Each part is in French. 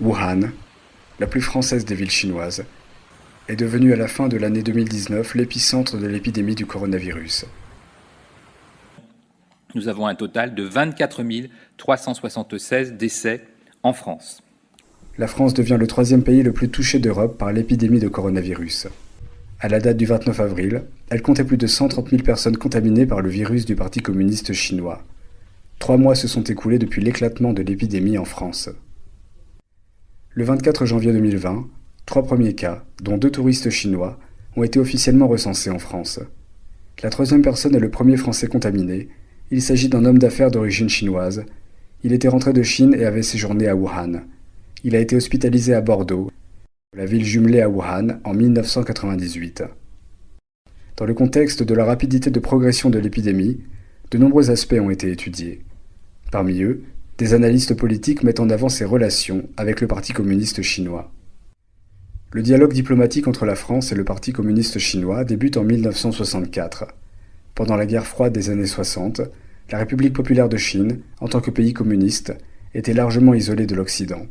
Wuhan, la plus française des villes chinoises, est devenue à la fin de l'année 2019 l'épicentre de l'épidémie du coronavirus. Nous avons un total de 24 376 décès en France. La France devient le troisième pays le plus touché d'Europe par l'épidémie de coronavirus. À la date du 29 avril, elle comptait plus de 130 000 personnes contaminées par le virus du Parti communiste chinois. 3 mois se sont écoulés depuis l'éclatement de l'épidémie en France. Le 24 janvier 2020, 3 premiers cas, dont 2 touristes chinois, ont été officiellement recensés en France. La troisième personne est le premier Français contaminé. Il s'agit d'un homme d'affaires d'origine chinoise. Il était rentré de Chine et avait séjourné à Wuhan. Il a été hospitalisé à Bordeaux, la ville jumelée à Wuhan, en 1998. Dans le contexte de la rapidité de progression de l'épidémie, de nombreux aspects ont été étudiés. Parmi eux, des analystes politiques mettent en avant ses relations avec le Parti communiste chinois. Le dialogue diplomatique entre la France et le Parti communiste chinois débute en 1964. Pendant la guerre froide des années 60, la République populaire de Chine, en tant que pays communiste, était largement isolée de l'Occident.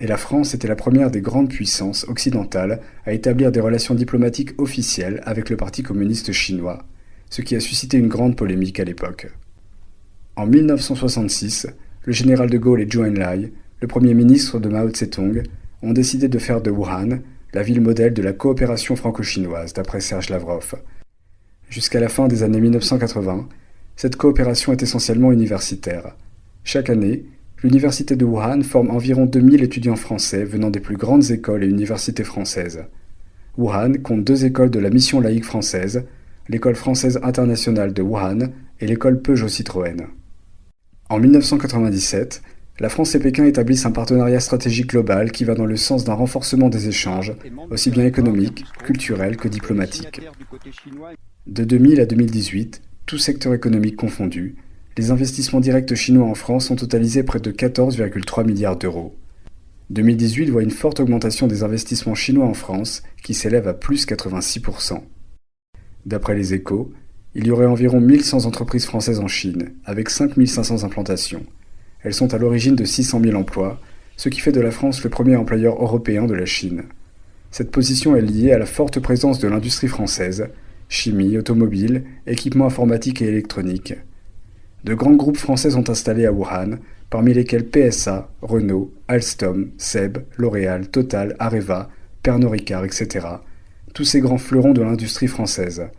Et la France était la première des grandes puissances occidentales à établir des relations diplomatiques officielles avec le Parti communiste chinois, ce qui a suscité une grande polémique à l'époque. En 1966, le général de Gaulle et Zhou Enlai, le premier ministre de Mao Tse-tung, ont décidé de faire de Wuhan la ville modèle de la coopération franco-chinoise, d'après Serge Lavrov. Jusqu'à la fin des années 1980, cette coopération est essentiellement universitaire. Chaque année, l'université de Wuhan forme environ 2000 étudiants français venant des plus grandes écoles et universités françaises. Wuhan compte 2 écoles de la mission laïque française, l'école française internationale de Wuhan et l'école Peugeot-Citroën. En 1997, la France et Pékin établissent un partenariat stratégique global qui va dans le sens d'un renforcement des échanges, aussi bien économiques, culturels que diplomatiques. De 2000 à 2018, tous secteurs économiques confondus, les investissements directs chinois en France ont totalisé près de 14,3 milliards d'euros. 2018 voit une forte augmentation des investissements chinois en France qui s'élève à plus 86%. D'après les Échos, il y aurait environ 1100 entreprises françaises en Chine, avec 5500 implantations. Elles sont à l'origine de 600 000 emplois, ce qui fait de la France le premier employeur européen de la Chine. Cette position est liée à la forte présence de l'industrie française, chimie, automobile, équipements informatiques et électroniques. De grands groupes français sont installés à Wuhan, parmi lesquels PSA, Renault, Alstom, SEB, L'Oréal, Total, Areva, Pernod Ricard, etc. Tous ces grands fleurons de l'industrie française.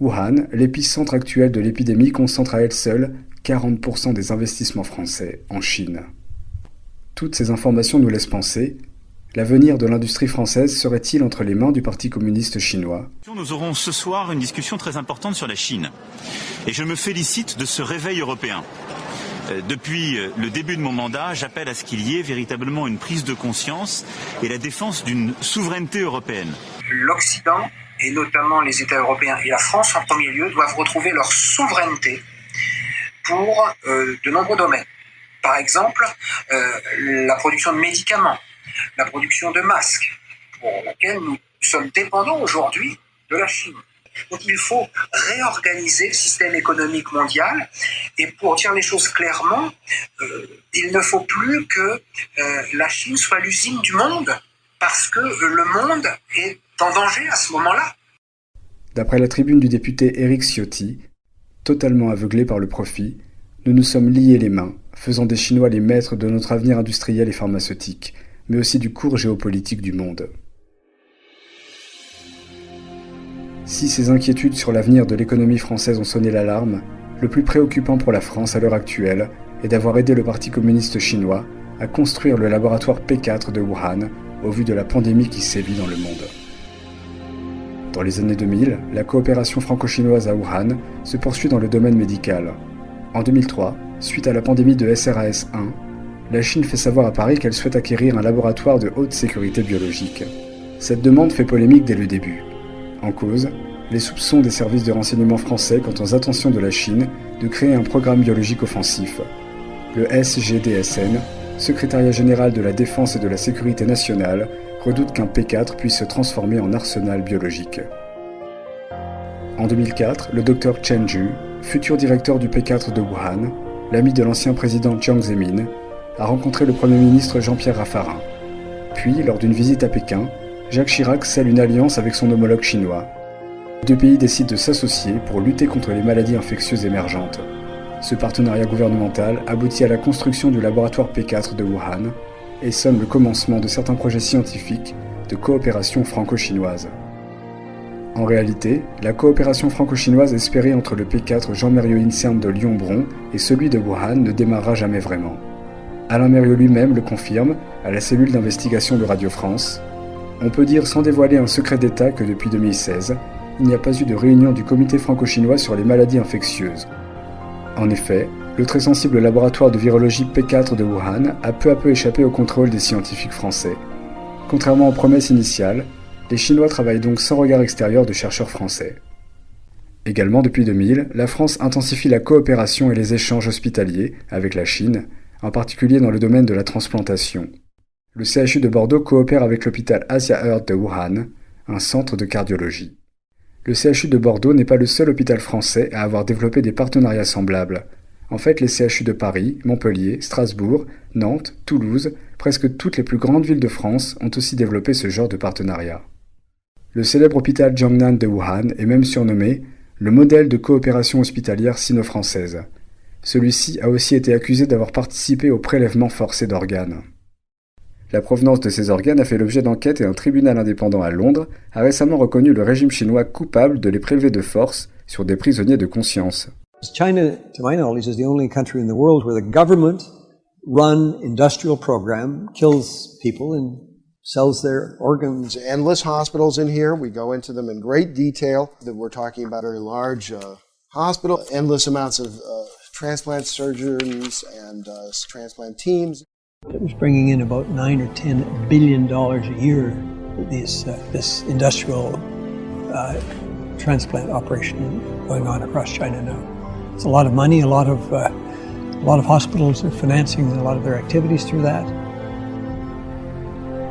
Wuhan, l'épicentre actuel de l'épidémie, concentre à elle seule 40% des investissements français en Chine. Toutes ces informations nous laissent penser: l'avenir de l'industrie française serait-il entre les mains du Parti communiste chinois? Nous aurons ce soir une discussion très importante sur la Chine. Et je me félicite de ce réveil européen. Depuis le début de mon mandat, j'appelle à ce qu'il y ait véritablement une prise de conscience et la défense d'une souveraineté européenne. L'Occident, et notamment les États européens et la France en premier lieu, doivent retrouver leur souveraineté pour de nombreux domaines. Par exemple, la production de médicaments, la production de masques, pour laquelle nous sommes dépendants aujourd'hui de la Chine. Donc il faut réorganiser le système économique mondial, et pour dire les choses clairement, il ne faut plus que la Chine soit l'usine du monde, parce que le monde est en danger à ce moment-là. D'après la tribune du député Éric Ciotti, totalement aveuglé par le profit, nous nous sommes liés les mains, faisant des Chinois les maîtres de notre avenir industriel et pharmaceutique, mais aussi du cours géopolitique du monde. Si ces inquiétudes sur l'avenir de l'économie française ont sonné l'alarme, le plus préoccupant pour la France à l'heure actuelle est d'avoir aidé le Parti communiste chinois à construire le laboratoire P4 de Wuhan au vu de la pandémie qui sévit dans le monde. Dans les années 2000, la coopération franco-chinoise à Wuhan se poursuit dans le domaine médical. En 2003, suite à la pandémie de SRAS-1, la Chine fait savoir à Paris qu'elle souhaite acquérir un laboratoire de haute sécurité biologique. Cette demande fait polémique dès le début. En cause, les soupçons des services de renseignement français quant aux intentions de la Chine de créer un programme biologique offensif. Le SGDSN, Secrétariat général de la Défense et de la Sécurité nationale, redoute qu'un P4 puisse se transformer en arsenal biologique. En 2004, le Dr Chen Ju, futur directeur du P4 de Wuhan, l'ami de l'ancien président Jiang Zemin, a rencontré le Premier ministre Jean-Pierre Raffarin Puis, lors d'une visite à Pékin, Jacques Chirac scelle une alliance avec son homologue chinois. Les deux pays décident de s'associer pour lutter contre les maladies infectieuses émergentes. Ce partenariat gouvernemental aboutit à la construction du laboratoire P4 de Wuhan et sonne le commencement de certains projets scientifiques de coopération franco-chinoise. En réalité, la coopération franco-chinoise espérée entre le P4 Jean-Mérieux INSERM de Lyon-Bron et celui de Wuhan ne démarrera jamais vraiment. Alain Mérieux lui-même le confirme à la cellule d'investigation de Radio France. On peut dire sans dévoiler un secret d'État que depuis 2016, il n'y a pas eu de réunion du comité franco-chinois sur les maladies infectieuses. En effet, le très sensible laboratoire de virologie P4 de Wuhan a peu à peu échappé au contrôle des scientifiques français. Contrairement aux promesses initiales, les Chinois travaillent donc sans regard extérieur de chercheurs français. Également depuis 2000, la France intensifie la coopération et les échanges hospitaliers avec la Chine, en particulier dans le domaine de la transplantation. Le CHU de Bordeaux coopère avec l'hôpital Asia Heart de Wuhan, un centre de cardiologie. Le CHU de Bordeaux n'est pas le seul hôpital français à avoir développé des partenariats semblables. En fait, les CHU de Paris, Montpellier, Strasbourg, Nantes, Toulouse, presque toutes les plus grandes villes de France ont aussi développé ce genre de partenariat. Le célèbre hôpital Jiangnan de Wuhan est même surnommé le modèle de coopération hospitalière sino-française. Celui-ci a aussi été accusé d'avoir participé au prélèvement forcé d'organes. La provenance de ces organes a fait l'objet d'enquêtes et un tribunal indépendant à Londres a récemment reconnu le régime chinois coupable de les prélever de force sur des prisonniers de conscience. China, to my knowledge, is the only country in the world where the government-run industrial program kills people and sells their organs. Endless hospitals in here. We go into them in great detail. We're talking about a very large hospital, endless amounts of transplant surgeons and transplant teams. It was bringing in about $9 or $10 billion a year. This industrial transplant operation going on across China now. It's a lot of money. A lot of hospitals are financing a lot of their activities through that.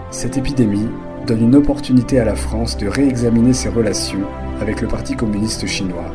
Cette épidémie donne une opportunité à la France de réexaminer ses relations avec le Parti communiste chinois.